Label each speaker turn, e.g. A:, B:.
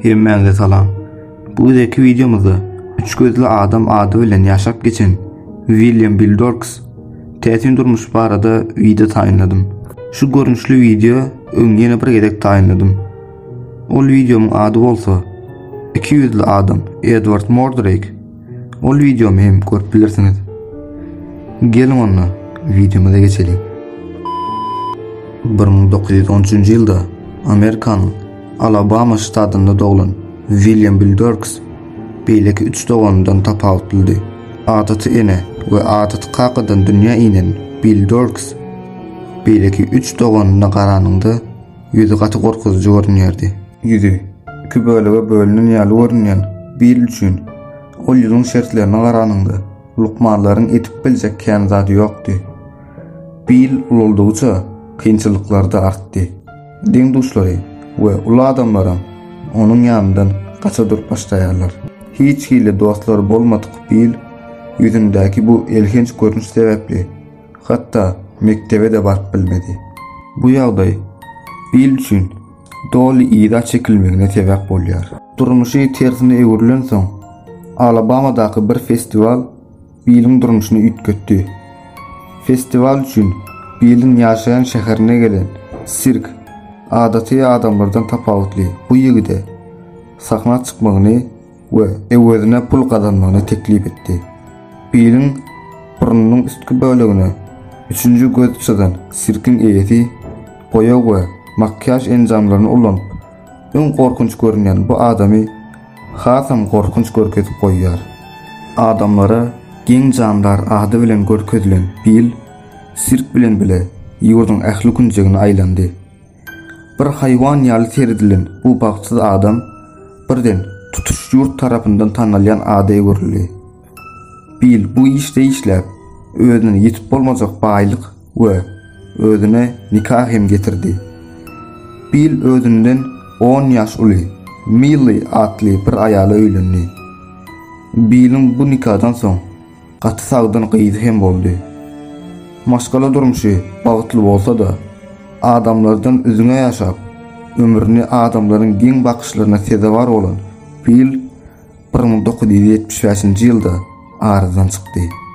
A: Hemmäňize salam. Bu gedeki videomuzda üç gözli adam ady bilen ýaşap geçen William Bill Dorks täsin durmuş barada video taýynladym. Şu görünüşli video öňe bir gedek taýynladym. Ol videomyň ady bolsa iki gözli adam Edward Mordrake. Ol videomy hem görüp bilirsiňiz. Gelin onu videomuza geçelim. 1913 ýylda Amerikanyň Alabama ştatynda doğulan William Bill Dorks beýleki 3 dogandan tapawutly. Ataty ene we ataty kakadan dünýä inen Bill Dorks beýleki 3 doganyna garanyňda ýüzi gaty gorkuzy görünýärdi. Ýüzi iki bölege bölünen ýaly görünýän Bill üçin ol ýüzüň şertlerine garanyňda lukmanlaryň etip biljek kän zady ýokdy. Bill ululdugyça kynçylyklar da artdy. Diň duşlary we ulu adamlara onuň ýanyndan gaça durup başlaýarlar. Hiç hile dostlary bolmadyk Bill ýüzündäki bu elhenç görünüş sebäpli hatda mektebe de barıp bilmedi. Bu ýagdaý Bill üçin doly ýa çekilmegine sebäp bolýar. Durmuşy tersine ewrilen soň Alabamadaky bir festival Bill'iň durmuşyny ütgetdi. Festival üçin Bill'iň ýaşaýan şäherine gelen sirk adaty adamlardan tapawutly bu ýigide sahna çykmagyny we ewezine pul kazanmagyny teklip etdi. Bill'iň burnunyň üstki bölegine üçüncü göz tutuşan sirkin eýeti boýag we makyaj enjamlaryny ulanyp öň korkunç görünýän bu adamy hasam korkunç görkezip goýýar. Adamlara geň janlar ady bilen görkezilen Bill sirk bilen bile ýurdun ähli günjegine aýlandy. Bir haýwan ýaly seridilen bu bagtsyz adam birden tutuş ýurt tarapyndan tanalýan ady görüldi. Bill bu işde işläp özüne ýetip bolmajak baýlyk we özüne nikah hem getirdi. Bill özünden 10 ýaş uly Millie atly bir aýala öýlendi. Bill'iň bu nikahdan soň gaty sagdan gyýdy hem boldy. Maşgala durmuşy bagtly bolsa da adamlardan üzüňe ýaşap ömrüni adamlaryň giň bakışlaryna sezewar bolan Bill 1975-nji ýylda aradan çykdy.